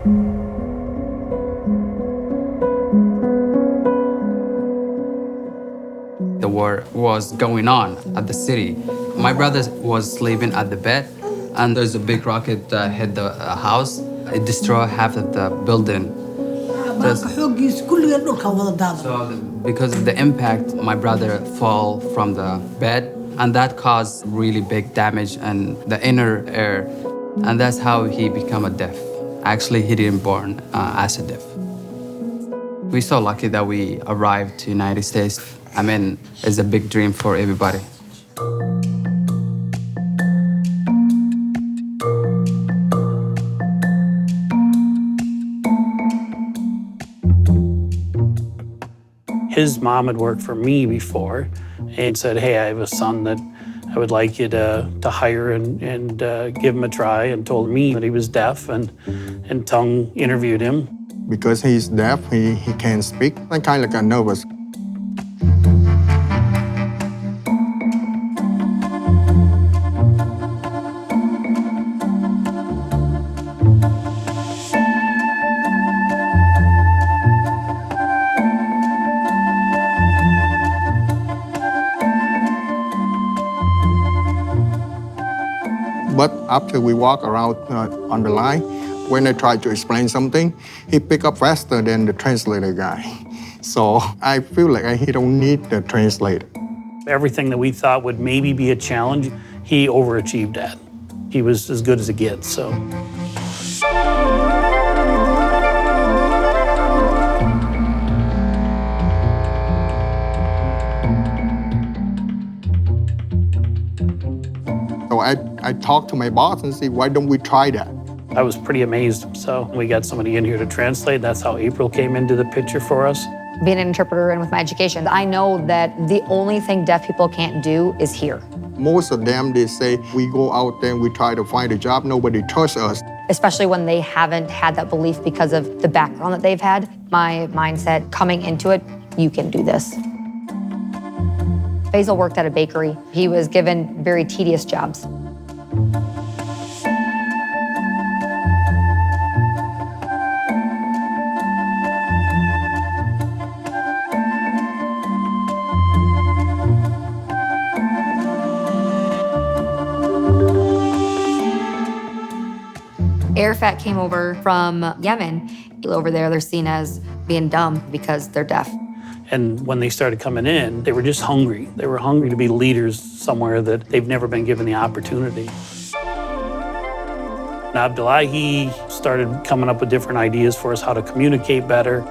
The war was going on at the city. My brother was sleeping at the bed, and there's a big rocket that hit the house. It destroyed half of the building. So because of the impact, my brother fell from the bed, and that caused really big damage in the inner ear, and that's how he became a deaf. Actually, he didn't born as a deaf. We're so lucky that we arrived to United States. I mean, it's a big dream for everybody. His mom had worked for me before and said, hey, I have a son that I would like you to hire and give him a try, and told me that he was deaf, and Tung interviewed him. Because he's deaf, he can't speak. I kind of got nervous. But after we walk around on the line, when I try to explain something, he pick up faster than the translator guy. So I feel like he don't need the translator. Everything that we thought would maybe be a challenge, he overachieved at. He was as good as it gets, so. So I talked to my boss and said, why don't we try that? I was pretty amazed. So we got somebody in here to translate. That's how April came into the picture for us. Being an interpreter and with my education, I know that the only thing deaf people can't do is hear. Most of them, they say, we go out there and we try to find a job, nobody trusts us. Especially when they haven't had that belief because of the background that they've had. My mindset coming into it, you can do this. Basil worked at a bakery. He was given very tedious jobs. Arafat came over from Yemen. Over there, they're seen as being dumb because they're deaf. And when they started coming in, they were just hungry. They were hungry to be leaders somewhere that they've never been given the opportunity. And Abdullahi, he started coming up with different ideas for us how to communicate better.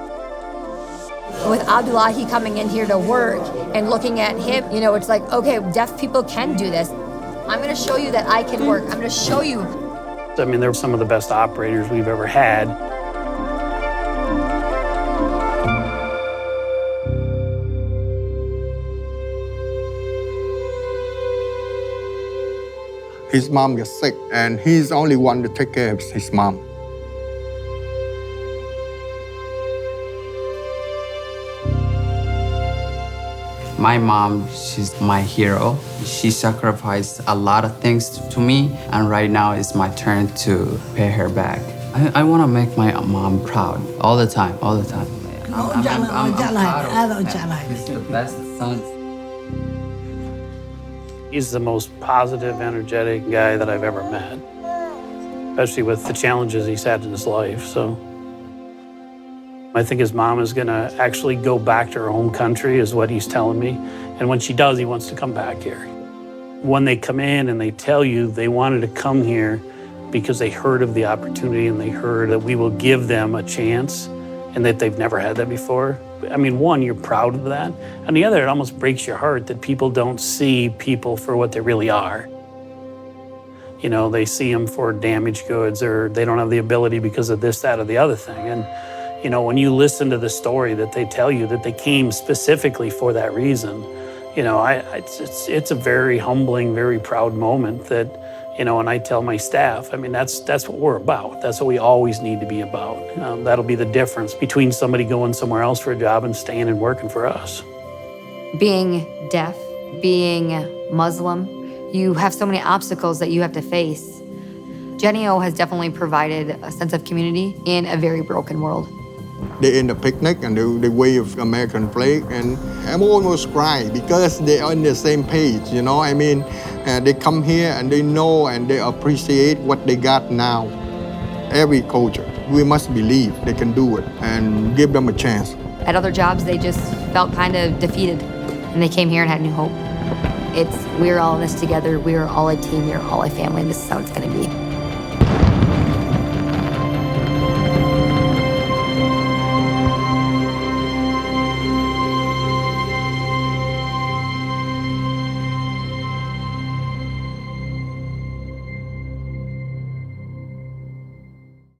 With Abdullahi coming in here to work and looking at him, you know, it's like, okay, deaf people can do this. I'm gonna show you that I can work. I'm gonna show you. I mean, they're some of the best operators we've ever had. His mom gets sick, and he's the only one to take care of his mom. My mom, she's my hero. She sacrificed a lot of things to me, and right now it's my turn to pay her back. I want to make my mom proud all the time, all the time. I'm proud of him. He's the best son. He's the most positive, energetic guy that I've ever met, especially with the challenges he's had in his life, so. I think his mom is gonna actually go back to her home country, is what he's telling me. And when she does, he wants to come back here. When they come in and they tell you they wanted to come here because they heard of the opportunity and they heard that we will give them a chance and that they've never had that before. I mean, one, you're proud of that. And the other, it almost breaks your heart that people don't see people for what they really are. You know, they see them for damaged goods, or they don't have the ability because of this, that, or the other thing. And you know, when you listen to the story that they tell you that they came specifically for that reason, you know, it's a very humbling, very proud moment that, you know, and I tell my staff, I mean, that's what we're about. That's what we always need to be about. That'll be the difference between somebody going somewhere else for a job and staying and working for us. Being deaf, being Muslim, you have so many obstacles that you have to face. Jennie-O has definitely provided a sense of community in a very broken world. They in the picnic and the wave American flag, and I'm almost crying because they are on the same page, you know. I mean, they come here and they know and they appreciate what they got now. Every culture, we must believe they can do it and give them a chance. At other jobs, they just felt kind of defeated, and they came here and had new hope. We're all in this together. We're all a team. We're all a family. And this is how it's going to be.